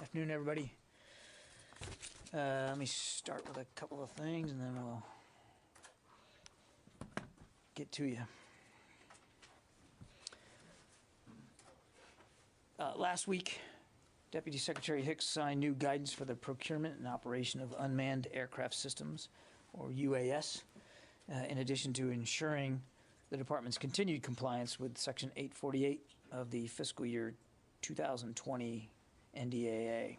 Afternoon, everybody. Let me start with a couple of things, and then we'll get to you. Last week, Deputy Secretary Hicks signed new guidance for the procurement and operation of unmanned aircraft systems, or UAS, in addition to ensuring the department's continued compliance with Section 848 of the fiscal year 2020 NDAA.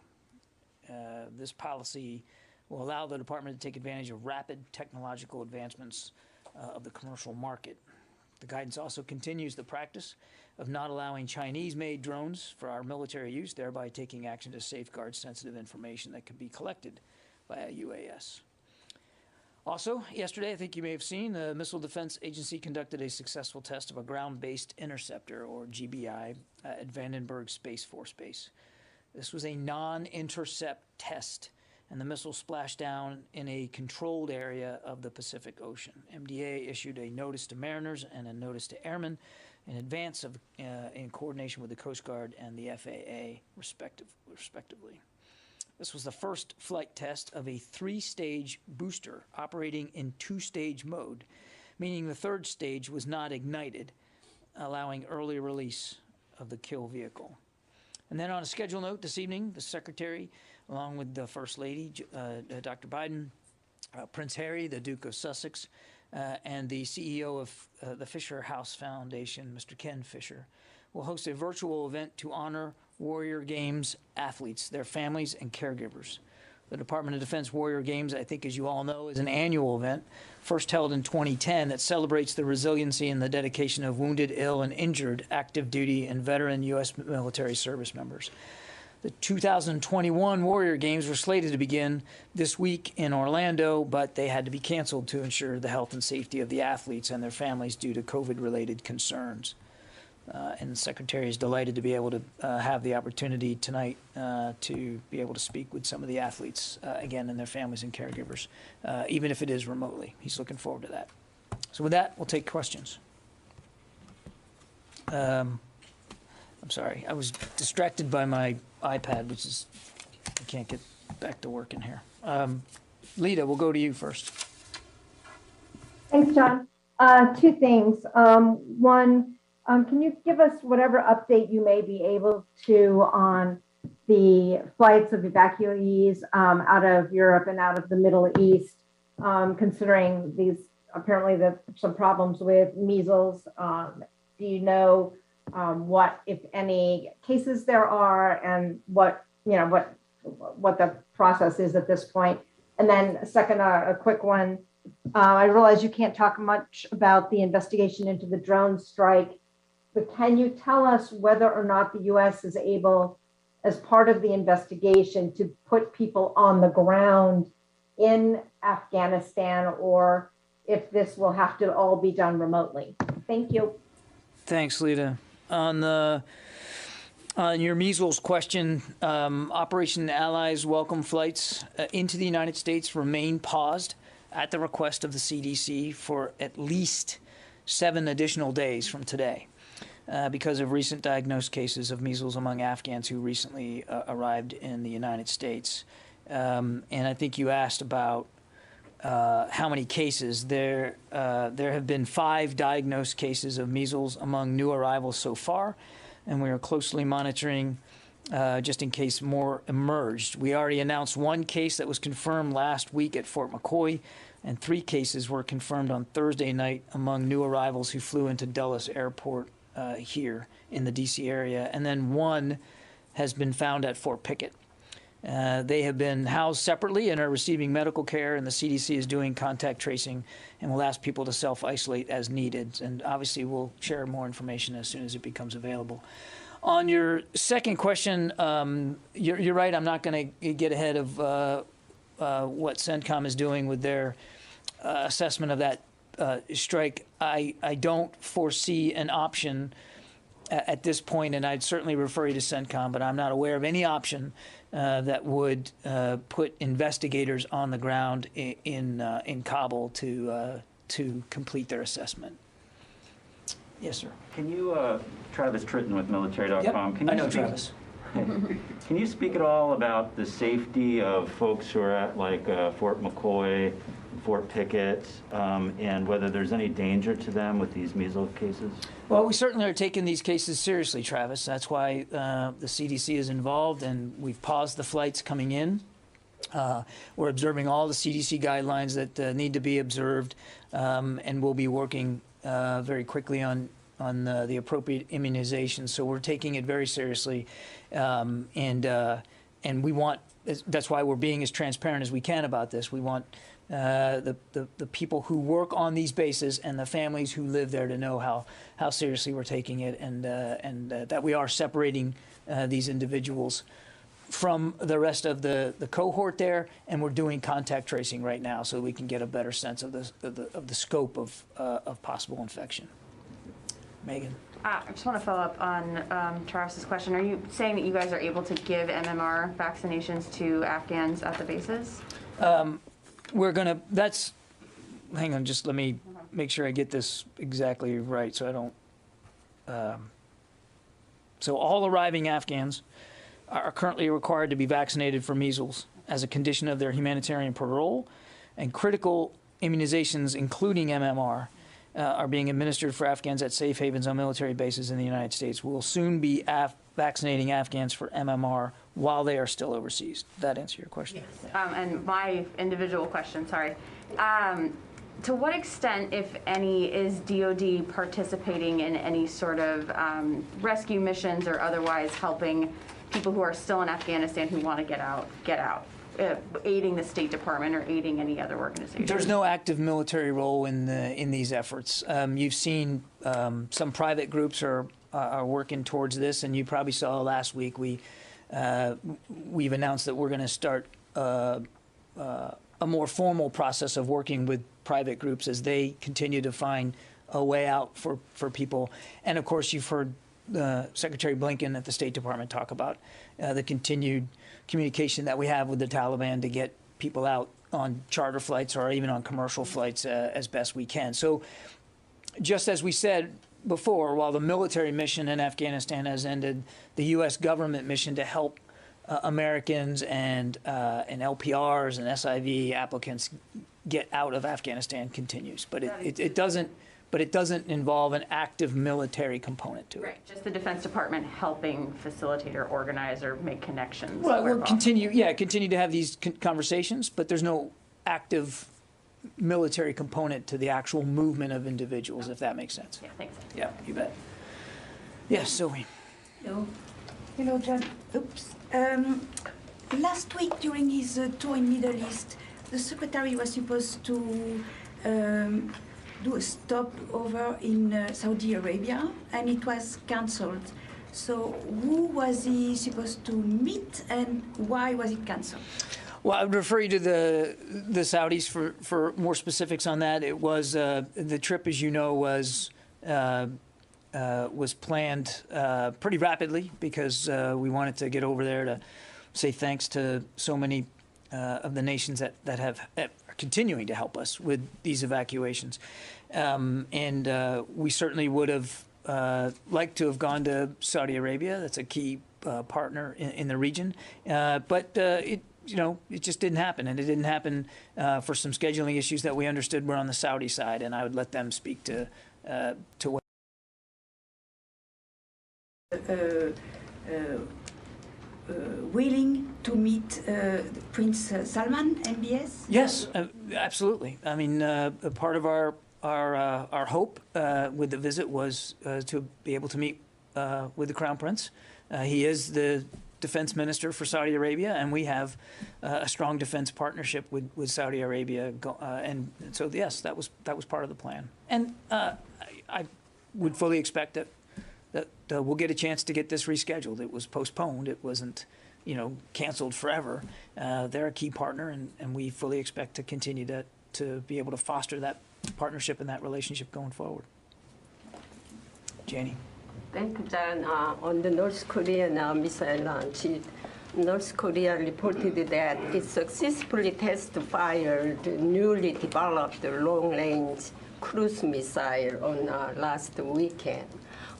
This policy will allow the department to take advantage of rapid technological advancements of the commercial market. The guidance also continues the practice of not allowing Chinese-made drones for our military use, thereby taking action to safeguard sensitive information that could be collected by a UAS. Also, yesterday, I think you may have seen, the Missile Defense Agency conducted a successful test of a ground-based interceptor, or GBI, at Vandenberg Space Force Base. This was a non-intercept test, and the missile splashed down in a controlled area of the Pacific Ocean. MDA issued a notice to mariners and a notice to airmen in advance of, in coordination with the Coast Guard and the FAA, respectively. This was the first flight test of a three-stage booster operating in two-stage mode, meaning the third stage was not ignited, allowing early release of the kill vehicle. And then on a schedule note this evening, the Secretary, along with the First Lady, Dr. Biden, Prince Harry, the Duke of Sussex, and the CEO of the Fisher House Foundation, Mr. Ken Fisher, will host a virtual event to honor Warrior Games athletes, their families, and caregivers. The Department of Defense Warrior Games, I think as you all know, is an annual event, first held in 2010, that celebrates the resiliency and the dedication of wounded, ill, and injured active duty and veteran U.S. military service members. The 2021 Warrior Games were slated to begin this week in Orlando, but they had to be canceled to ensure the health and safety of the athletes and their families due to COVID-related concerns. And the Secretary is delighted to be able to have the opportunity tonight to be able to speak with some of the athletes, again, and their families and caregivers, even if it is remotely. He's looking forward to that. So with that, we'll take questions. I'm sorry, I was distracted by my iPad, which is, I can't get back to work in here. Lita, we'll go to you first. Thanks, John. Two things. One, can you give us whatever update you may be able to on the flights of evacuees out of Europe and out of the Middle East, considering these apparently some problems with measles? Do you know what, if any, cases there are, and what the process is at this point? And then second, a quick one. I realize you can't talk much about the investigation into the drone strike, but can you tell us whether or not the U.S. is able, as part of the investigation, to put people on the ground in Afghanistan, or if this will have to all be done remotely? Thank you. Thanks, Lita. On your measles question, Operation Allies welcome flights into the United States remain paused at the request of the CDC for at least 7 additional days from today because of recent diagnosed cases of measles among Afghans who recently arrived in the United States. And I think you asked about how many cases. There have been 5 diagnosed cases of measles among new arrivals so far, and we are closely monitoring just in case more emerged. We already announced 1 case that was confirmed last week at Fort McCoy, and 3 cases were confirmed on Thursday night among new arrivals who flew into Dulles Airport here in the D.C. area, and then 1 has been found at Fort Pickett. They have been housed separately and are receiving medical care, and the CDC is doing contact tracing and will ask people to self-isolate as needed. And obviously, we'll share more information as soon as it becomes available. On your second question, you're right. I'm not going to get ahead of what CENTCOM is doing with their assessment of that strike. I don't foresee an option at this point, and I'd certainly refer you to CENTCOM, but I'm not aware of any option that would put investigators on the ground in Kabul to complete their assessment. Yes, sir. Can you, Travis Tritton with military.com, Yep, I know Travis. Can you speak at all about the safety of folks who are at like Fort McCoy, Fort Pickett, and whether there's any danger to them with these measles cases? Well, we certainly are taking these cases seriously, Travis. That's why the CDC is involved, and we've paused the flights coming in. We're observing all the CDC guidelines that need to be observed, and we'll be working very quickly on the appropriate immunizations. So we're taking it very seriously, and we want. That's why we're being as transparent as we can about this. We want the people who work on these bases and the families who live there to know how seriously we're taking it, and that we are separating these individuals from the rest of the cohort there, and we're doing contact tracing right now so we can get a better sense of the scope of possible infection. Megan. I just want to follow up on Travis's question. Are you saying that you guys are able to give MMR vaccinations to Afghans at the bases? We're gonna. Hang on. Just let me make sure I get this exactly right, so I don't. So all arriving Afghans are currently required to be vaccinated for measles as a condition of their humanitarian parole, and critical immunizations, including MMR, are being administered for Afghans at safe havens on military bases in the United States. We'll soon be vaccinating Afghans for MMR while they are still overseas. Did that answer your question? Yes. And my individual question, sorry. To what extent, if any, is DoD participating in any sort of rescue missions or otherwise helping people who are still in Afghanistan who want to get out, aiding the State Department or aiding any other organization? There's no active military role in these efforts. You've seen some private groups are working towards this, and you probably saw last week we've announced that we're going to start a more formal process of working with private groups as they continue to find a way out for people. And of course, you've heard Secretary Blinken at the State Department talk about the continued communication that we have with the Taliban to get people out on charter flights or even on commercial flights as best we can. So just as we said before, while the military mission in Afghanistan has ended, the U.S. government mission to help Americans and LPRs and SIV applicants get out of Afghanistan continues. But it doesn't. But it doesn't involve an active military component to it. Right, just the Defense Department helping facilitate or organize or make connections. Well, we'll continue to have these conversations, but there's no active military component to the actual movement of individuals, if that makes sense. Yeah, thanks. Yeah, you bet. Yes, Zoe. Hello. Hello, John. Oops. Last week during his tour in Middle East, the secretary was supposed to do a stopover in Saudi Arabia, and it was cancelled. So who was he supposed to meet, and why was it cancelled? Well, I would refer you to the Saudis for more specifics on that. It was the trip, as you know, was planned pretty rapidly because we wanted to get over there to say thanks to so many of the nations that are continuing to help us with these evacuations. And we certainly would have liked to have gone to Saudi Arabia. That's a key partner in the region. But it just didn't happen. And it didn't happen for some scheduling issues that we understood were on the Saudi side. And I would let them speak to what. Willing to meet Prince Salman, MBS? Yes, absolutely. I mean, part of our hope with the visit was to be able to meet with the Crown Prince. He is the defense minister for Saudi Arabia, and we have a strong defense partnership with Saudi Arabia. And so, yes, that was part of the plan. And I would fully expect that we'll get a chance to get this rescheduled. It was postponed. It wasn't, canceled forever. They're a key partner, and we fully expect to continue to be able to foster that partnership and that relationship going forward. Janie. Thank you, John. On the North Korean missile launch, North Korea reported that it successfully test-fired newly developed long-range cruise missile on last weekend.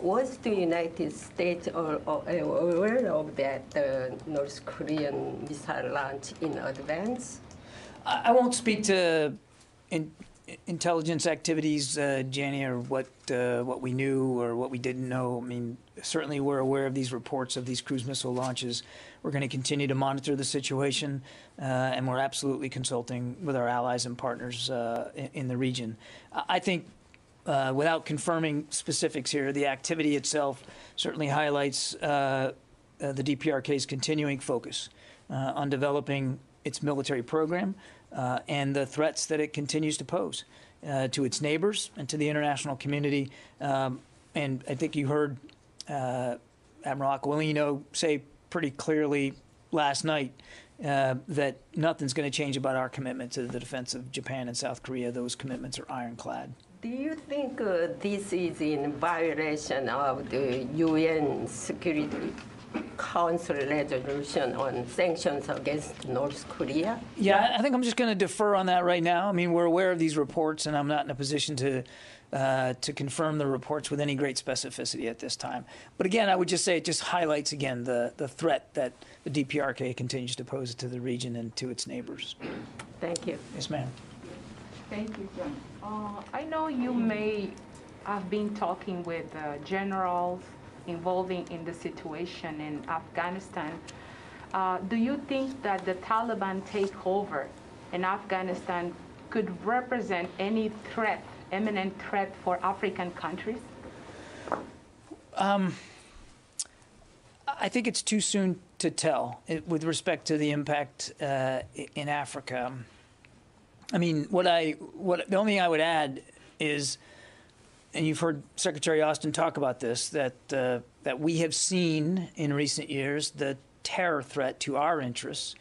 Was the United States aware of that North Korean missile launch in advance? I won't speak to intelligence activities, Janie, or what we knew or what we didn't know. I mean, certainly we're aware of these reports of these cruise missile launches. We're going to continue to monitor the situation, and we're absolutely consulting with our allies and partners in the region. I think, without confirming specifics here, the activity itself certainly highlights the DPRK's continuing focus on developing its military program and the threats that it continues to pose to its neighbors and to the international community. And I think you heard Admiral Aquilino say pretty clearly last night that nothing's going to change about our commitment to the defense of Japan and South Korea. Those commitments are ironclad. Do you think this is in violation of the UN Security Council resolution on sanctions against North Korea? Yeah, I think I'm just going to defer on that right now. I mean, we're aware of these reports, and I'm not in a position to confirm the reports with any great specificity at this time. But again, I would just say it just highlights again the threat that the DPRK continues to pose to the region and to its neighbors. Thank you. Yes, ma'am. Thank you, John. I know you may have been talking with generals involving in the situation in Afghanistan. Do you think that the Taliban takeover in Afghanistan could represent any threat, imminent threat for African countries? I think it's too soon to tell with respect to the impact in Africa. I mean, the only thing I would add is, and you've heard Secretary Austin talk about this, that we have seen in recent years the terror threat to our interests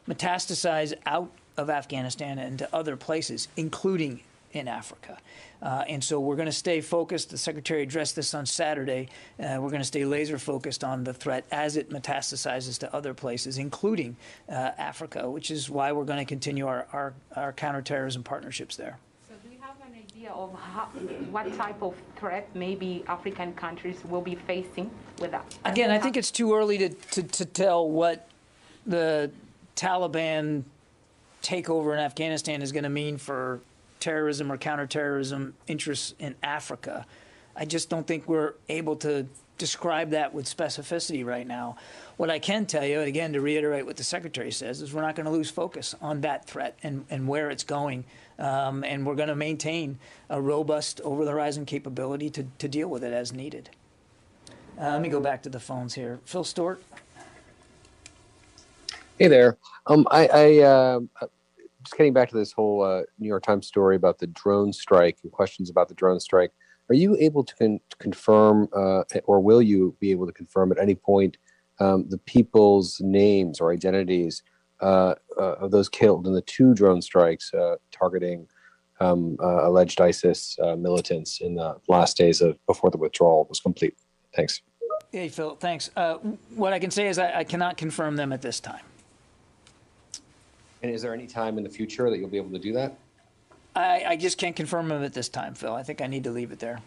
metastasize out of Afghanistan and to other places, including in Africa. And so we're going to stay focused. The Secretary addressed this on Saturday. We're going to stay laser focused on the threat as it metastasizes to other places, including Africa, which is why we're going to continue our counterterrorism partnerships there. So do you have an idea of what type of threat maybe African countries will be facing with that? Again, I think it's too early to tell what the Taliban takeover in Afghanistan is going to mean for terrorism or counterterrorism interests in Africa. I just don't think we're able to describe that with specificity right now. What I can tell you, and again, to reiterate what the Secretary says, is we're not going to lose focus on that threat and where it's going. And we're going to maintain a robust over-the-horizon capability to deal with it as needed. Let me go back to the phones here. Phil Stewart. Hey there. Just getting back to this whole New York Times story about the drone strike and questions about the drone strike. Are you able to confirm, or will you be able to confirm at any point, the people's names or identities of those killed in the two drone strikes targeting alleged ISIS militants in the last days before the withdrawal was complete? Thanks. Hey, Phil, thanks. What I can say is I cannot confirm them at this time. And is there any time in the future that you'll be able to do that? I just can't confirm them at this time, Phil. I think I need to leave it there.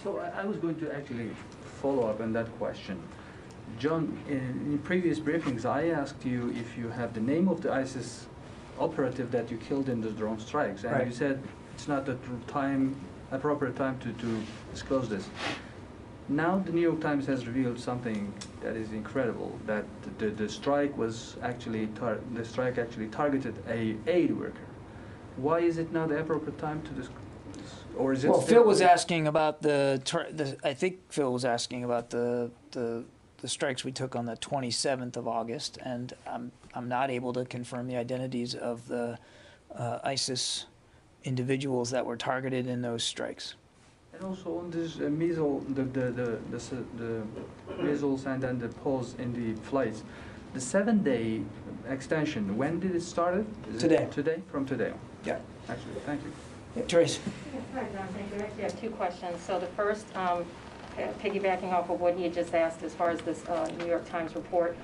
So I was going to actually follow up on that question. John, in previous briefings, I asked you if you have the name of the ISIS operative that you killed in the drone strikes, and right. You said it's not the appropriate time to disclose this. Now the New York Times has revealed something that is incredible, that the strike was actually targeted a aid worker. Why is it now the appropriate time to disclose? Or is it? Well, Phil was asking about I think Phil was asking about the strikes we took on the 27th of August, and I'm not able to confirm the identities of the ISIS individuals that were targeted in those strikes. And also on this measles, the measles and then the pause in the flights, the 7-day extension. When did it start? Today. Today, from today. Yeah. Actually, thank you. Yeah, Trace. Hi, John. Thank you. I actually have two questions. So the first, piggybacking off of what he had just asked as far as this New York Times report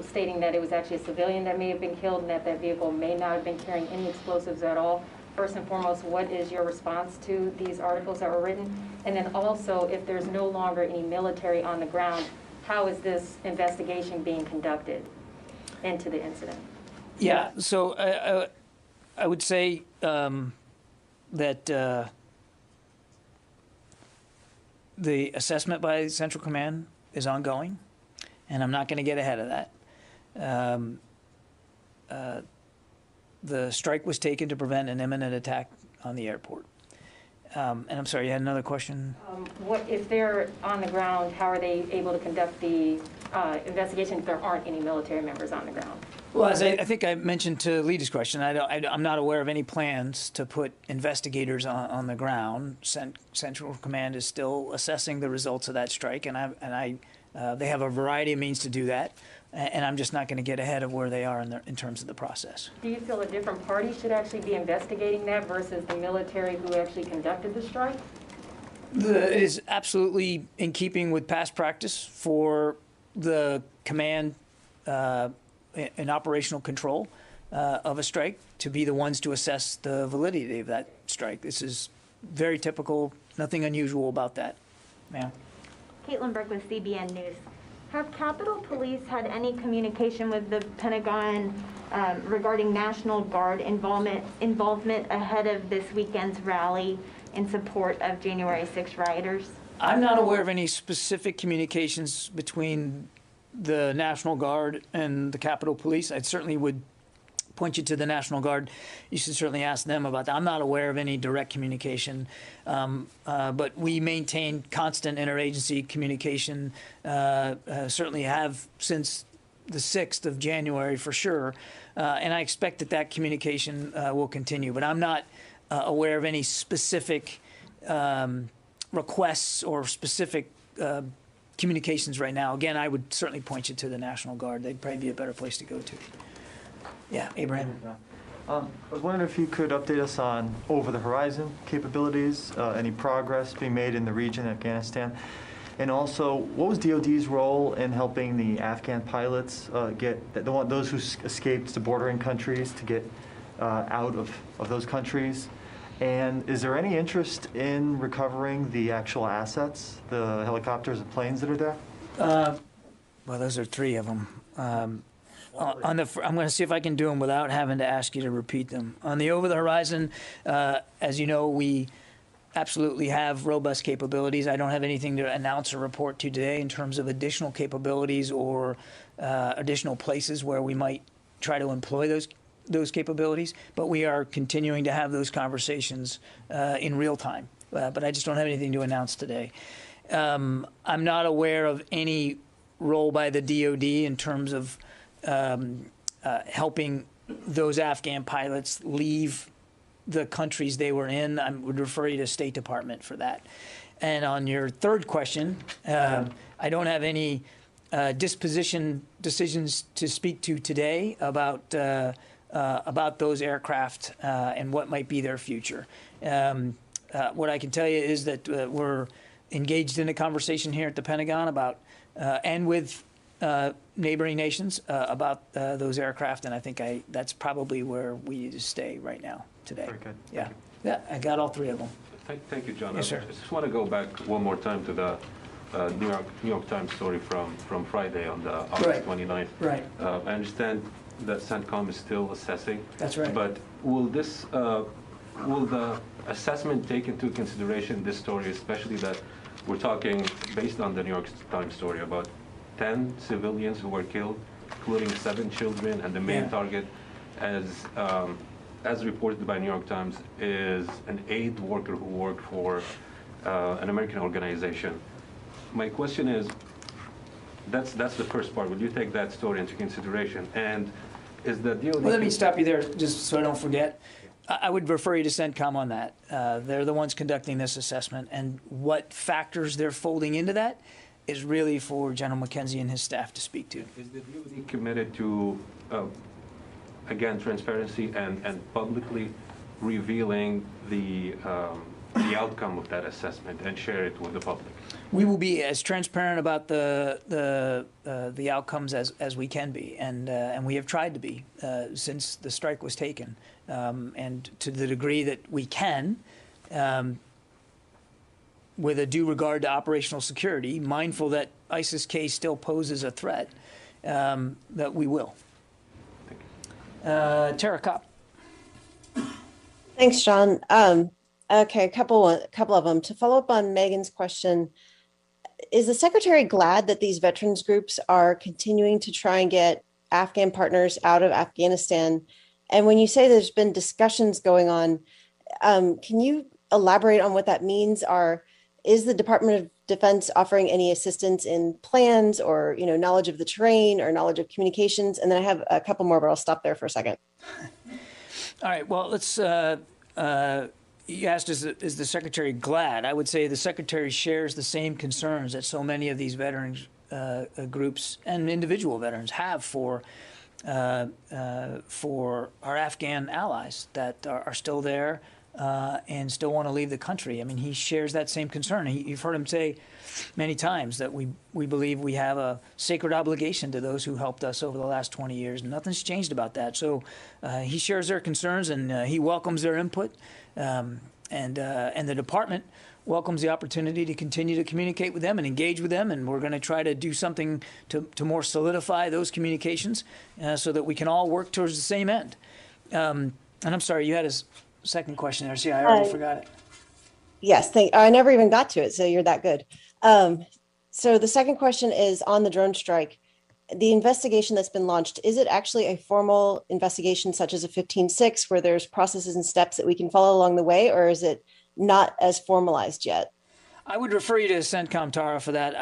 stating that it was actually a civilian that may have been killed and that vehicle may not have been carrying any explosives at all. first and foremost, what is your response to these articles that were written? And then also, if there's no longer any military on the ground, how is this investigation being conducted into the incident? Yeah, so I would say that the assessment by Central Command is ongoing, and I'm not going to get ahead of that. The strike was taken to prevent an imminent attack on the airport. And I'm sorry, you had another question? What if they're on the ground, how are they able to conduct the investigation if there aren't any military members on the ground? Well, as I think I mentioned to Leda's question, I'm not aware of any plans to put investigators on the ground. Central Command is still assessing the results of that strike, and they have a variety of means to do that, and I'm just not going to get ahead of where they are in terms of the process. Do you feel a different party should actually be investigating that versus the military who actually conducted the strike? It is absolutely in keeping with past practice for the command in operational control of a strike to be the ones to assess the validity of that strike. This is very typical, nothing unusual about that. Ma'am? Caitlin Burke with CBN News. Have Capitol Police had any communication with the Pentagon regarding National Guard involvement ahead of this weekend's rally in support of January 6 rioters? I'm not aware of any specific communications between the National Guard and the Capitol Police. I certainly would point you to the National Guard. You should certainly ask them about that. I'm not aware of any direct communication, but we maintain constant interagency communication, certainly have since the 6th of January for sure, and I expect that communication will continue. But I'm not aware of any specific requests or specific communications right now. Again, I would certainly point you to the National Guard. They'd probably be a better place to go to. Yeah, Abraham. I was wondering if you could update us on over-the-horizon capabilities, any progress being made in the region, Afghanistan, and also what was DoD's role in helping the Afghan pilots get those who escaped to bordering countries to get out of those countries? And is there any interest in recovering the actual assets, the helicopters and planes that are there? Well, those are 3 of them. I'm going to see if I can do them without having to ask you to repeat them. On the over-the-horizon, as you know, we absolutely have robust capabilities. I don't have anything to announce or report to today in terms of additional capabilities or additional places where we might try to employ those capabilities, but we are continuing to have those conversations in real time. But I just don't have anything to announce today. I'm not aware of any role by the DoD in terms of helping those Afghan pilots leave the countries they were in. I would refer you to State Department for that. And on your third question, I don't have any disposition decisions to speak to today about those aircraft and what might be their future. What I can tell you is that we're engaged in a conversation here at the Pentagon about and with neighboring nations about those aircraft, and I think that's probably where we need to stay right now today. Very good. Yeah, yeah, I got all 3 of them. Thank you, John. Yes, sir. I just want to go back one more time to the New York Times story from Friday on the August 29th. Right. I understand that CENTCOM is still assessing. That's right. But will the assessment take into consideration this story, especially that we're talking, based on the New York Times story, about 10 civilians who were killed, including 7 children, and the main target, as reported by New York Times, is an aid worker who worked for an American organization. My question is, that's the first part. Will you take that story into consideration? And is the DoD... Well, let me stop you there, just so I don't forget. I would refer you to CENTCOM on that. They're the ones conducting this assessment, and what factors they're folding into that is really for General McKenzie and his staff to speak to. Is the DoD committed to, again, transparency and publicly revealing the outcome of that assessment and share it with the public? We will be as transparent about the outcomes as we can be, and we have tried to be since the strike was taken, and to the degree that we can, with a due regard to operational security, mindful that ISIS-K still poses a threat, that we will. Tara Kopp. Thanks, John. Okay, a couple of them. To follow up on Megan's question, is the Secretary glad that these veterans groups are continuing to try and get Afghan partners out of Afghanistan? And when you say there's been discussions going on, can you elaborate on what that means? Is the Department of Defense offering any assistance in plans or knowledge of the terrain or knowledge of communications? And then I have a couple more, but I'll stop there for a second. All right. Well, let's. You asked, is the Secretary glad? I would say the Secretary shares the same concerns that so many of these veterans groups and individual veterans have for our Afghan allies that are still there and still want to leave the country. I mean, he shares that same concern. You've heard him say many times that we believe we have a sacred obligation to those who helped us over the last 20 years. Nothing's changed about that. So he shares their concerns, and he welcomes their input. And the department welcomes the opportunity to continue to communicate with them and engage with them. And we're going to try to do something to more solidify those communications so that we can all work towards the same end. And I'm sorry, you had a second question there. See, I already forgot it. Yes, I never even got to it, so you're that good. So the second question is on the drone strike. The investigation that's been launched, is it actually a formal investigation such as a 15-6 where there's processes and steps that we can follow along the way, or is it not as formalized yet? I would refer you to CENTCOM, Tara, for that.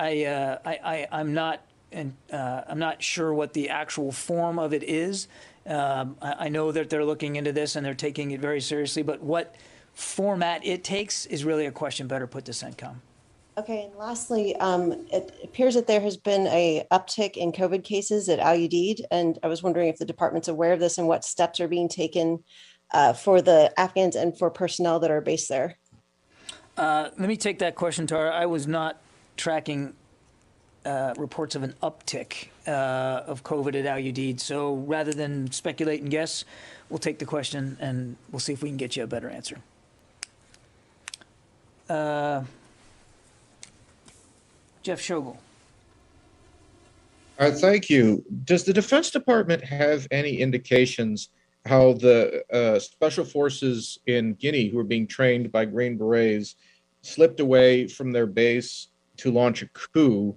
I'm not sure what the actual form of it is. I know that they're looking into this and they're taking it very seriously, but what format it takes is really a question better put to CENTCOM. Okay, and lastly, it appears that there has been a uptick in COVID cases at Al Udeid, and I was wondering if the department's aware of this and what steps are being taken for the Afghans and for personnel that are based there. Let me take that question, Tara. I was not tracking reports of an uptick of COVID at Al Udeid, so rather than speculate and guess, we'll take the question and we'll see if we can get you a better answer. Jeff Shogel. Thank you. Does the Defense Department have any indications how the special forces in Guinea who are being trained by Green Berets slipped away from their base to launch a coup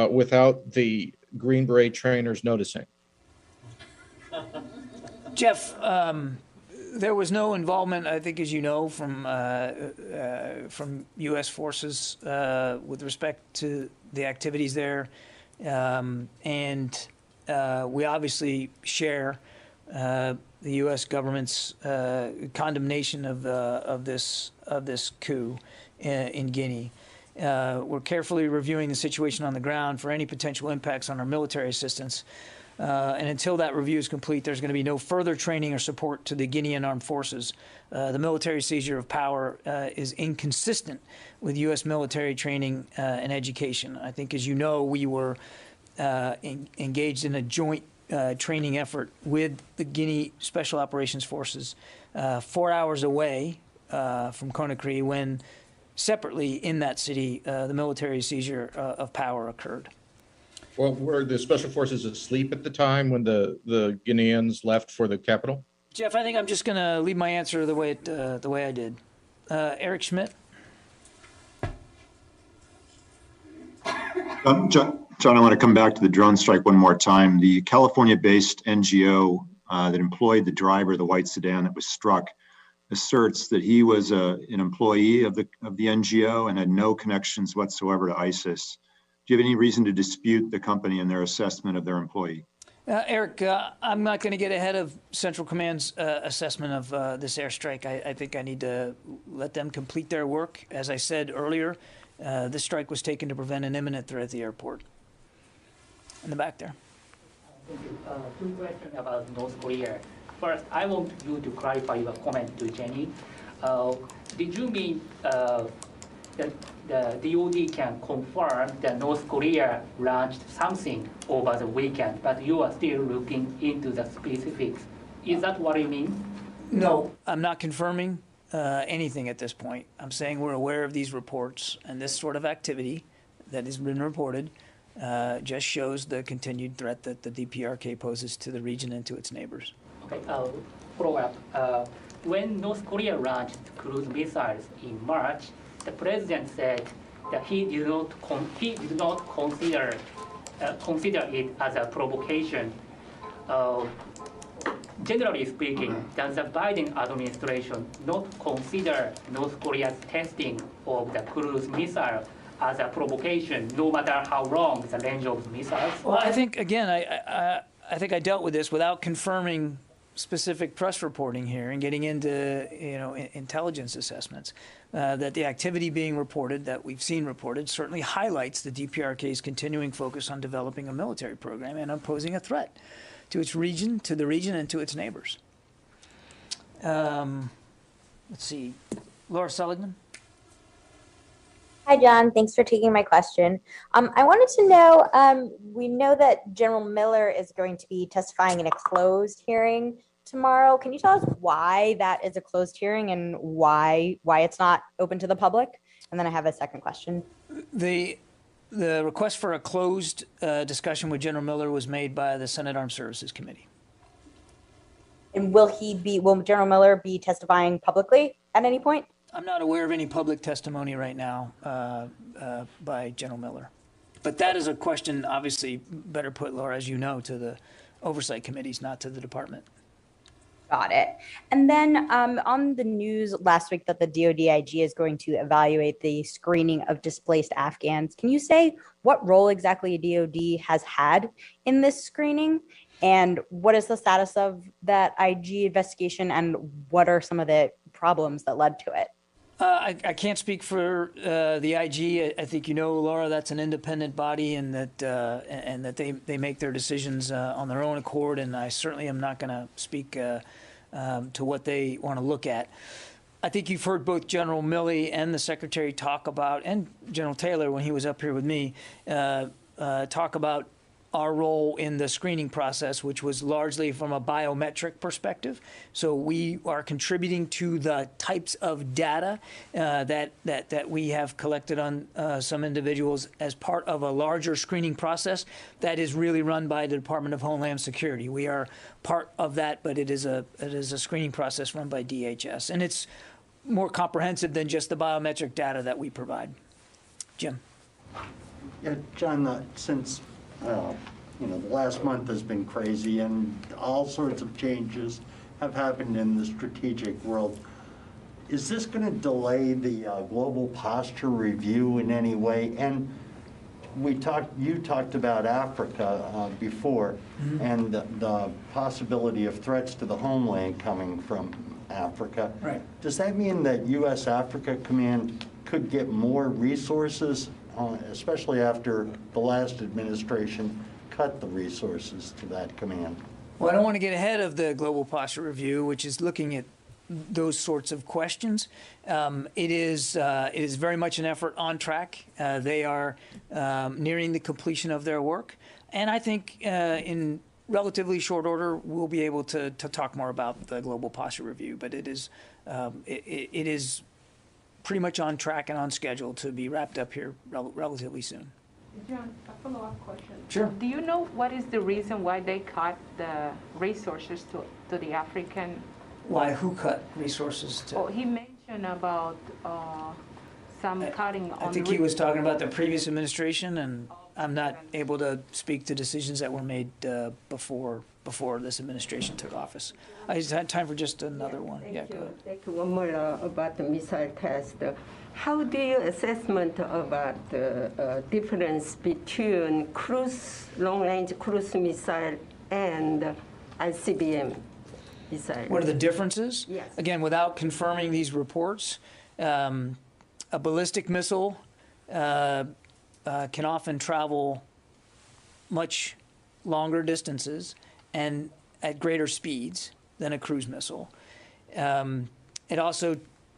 without the Green Beret trainers noticing? Jeff, there was no involvement, I think, as you know, from U.S. forces with respect to the activities there, and we obviously share the U.S. government's condemnation of this coup in Guinea. We're carefully reviewing the situation on the ground for any potential impacts on our military assistance. And until that review is complete, there's going to be no further training or support to the Guinean armed forces. The military seizure of power is inconsistent with U.S. military training and education. I think, as you know, we were engaged in a joint training effort with the Guinea Special Operations Forces 4 hours away from Conakry when, separately in that city, the military seizure of power occurred. Well, were the special forces asleep at the time when the Guineans left for the capital? Jeff, I think I'm just going to leave my answer the way I did. Eric Schmidt. John, I want to come back to the drone strike one more time. The California-based NGO that employed the driver of the white sedan that was struck asserts that he was an employee of the NGO and had no connections whatsoever to ISIS. Do you have any reason to dispute the company and their assessment of their employee? Eric, I'm not going to get ahead of Central Command's assessment of this airstrike. I think I need to let them complete their work. As I said earlier, this strike was taken to prevent an imminent threat at the airport. In the back there. Thank you. Two questions about North Korea. First, I want you to clarify your comment to Jenny. Did you mean the DOD can confirm that North Korea launched something over the weekend, but you are still looking into the specifics. Is that what you mean? No, I'm not confirming anything at this point. I'm saying we're aware of these reports, and this sort of activity that has been reported just shows the continued threat that the DPRK poses to the region and to its neighbors. Okay, follow up. When North Korea launched cruise missiles in March, the president said that he did not consider it as a provocation. Generally speaking, does the Biden administration not consider North Korea's testing of the cruise missile as a provocation, no matter how long the range of missiles? Well, I think, again, I think I dealt with this without confirming specific press reporting here and getting into, intelligence assessments, that the activity being reported, that we've seen reported, certainly highlights the DPRK's continuing focus on developing a military program and on posing a threat to its region, to the region, and to its neighbors. Let's see, Laura Seligman. Hi, John. Thanks for taking my question. I wanted to know, we know that General Miller is going to be testifying in a closed hearing tomorrow. Can you tell us why that is a closed hearing and why it's not open to the public? And then I have a second question. The request for a closed discussion with General Miller was made by the Senate Armed Services Committee. And will General Miller be testifying publicly at any point? I'm not aware of any public testimony right now by General Miller. But that is a question, obviously, better put, Laura, as you know, to the oversight committees, not to the department. Got it. And then on the news last week that the DoD IG is going to evaluate the screening of displaced Afghans, can you say what role exactly DoD has had in this screening? And what is the status of that IG investigation, and what are some of the problems that led to it? I can't speak for the IG. I think Laura, that's an independent body, and that they make their decisions on their own accord. And I certainly am not going to speak to what they want to look at. I think you've heard both General Milley and the Secretary talk about, and General Taylor when he was up here with me, talk about our role in the screening process, which was largely from a biometric perspective. So we are contributing to the types of data that we have collected on some individuals as part of a larger screening process that is really run by the Department of Homeland Security. We are part of that, but it is a screening process run by DHS, and it's more comprehensive than just the biometric data that we provide. Jim. Yeah, John, since the last month has been crazy and all sorts of changes have happened in the strategic world. Is this going to delay the global posture review in any way? And you talked about Africa before, mm-hmm. and the possibility of threats to the homeland coming from Africa. Right. Does that mean that U.S. Africa Command could get more resources, especially after the last administration cut the resources to that command? Well, I don't want to get ahead of the Global Posture Review, which is looking at those sorts of questions. It is very much an effort on track. They are nearing the completion of their work, and I think in relatively short order we'll be able to talk more about the Global Posture Review. But it is pretty much on track and on schedule to be wrapped up here relatively soon. John, a follow-up question. Sure. Do you know what is the reason why they cut the resources to the African? Why? Who cut resources to? Oh, he mentioned about some cutting on. I think he was talking about the previous administration, and I'm not able to speak to decisions that were made before this administration took office. I just had time for just another one. Thank you. One more about the missile test. How do you assessment about the difference between long-range cruise missile and ICBM missile? What are the differences? Yes. Again, without confirming these reports, a ballistic missile can often travel much longer distances and at greater speeds than a cruise missile.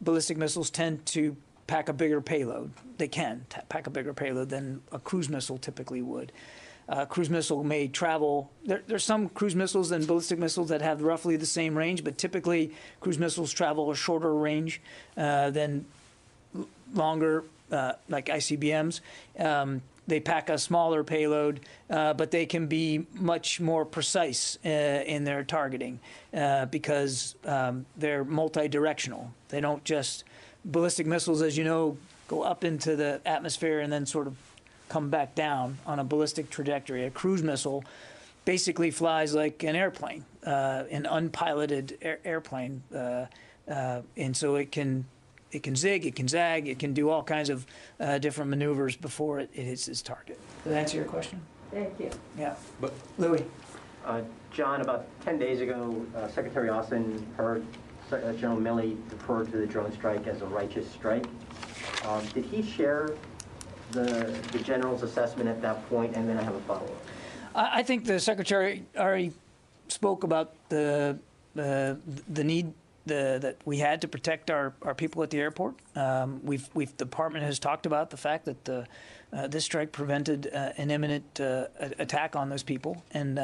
Ballistic missiles tend to pack a bigger payload. They can pack a bigger payload than a cruise missile typically would. Cruise missile may travel, there's some cruise missiles and ballistic missiles that have roughly the same range, but typically cruise missiles travel a shorter range than longer, like ICBMs. They pack a smaller payload, but they can be much more precise in their targeting because they're multi-directional. They don't just, ballistic missiles, as you know, go up into the atmosphere and then sort of come back down on a ballistic trajectory. A cruise missile basically flies like an airplane, an unpiloted airplane, and so it can zig, it can zag, it can do all kinds of different maneuvers before it hits its target. Does that answer your question? Thank you. Yeah. But Louis. John, about 10 days ago, Secretary Austin heard General Milley refer to the drone strike as a righteous strike. Did he share the general's assessment at that point? And then I have a follow-up. I think the Secretary already spoke about the need that we had to protect our people at the airport. The department has talked about the fact that this strike prevented an imminent attack on those people, and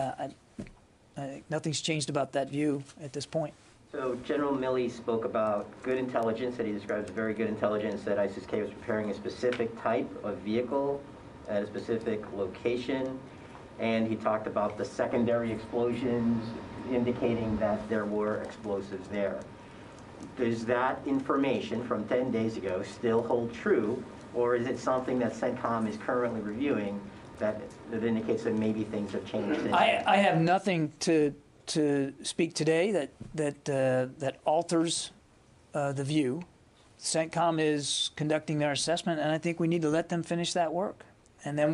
nothing's changed about that view at this point. So General Milley spoke about good intelligence that he describes as very good intelligence, that ISIS-K was preparing a specific type of vehicle at a specific location, and he talked about the secondary explosions indicating that there were explosives there. Does that information from 10 days ago still hold true, or is it something that CENTCOM is currently reviewing that indicates that maybe things have changed since? I have nothing to speak today that alters the view. CENTCOM is conducting their assessment, and I think we need to let them finish that work, and then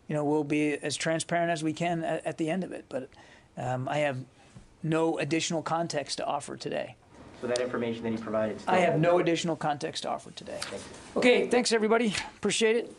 we'll be as transparent as we can at the end of it. But I have no additional context to offer today. So that information that he provided. I have no additional context to offer today. Okay, thanks everybody. Appreciate it.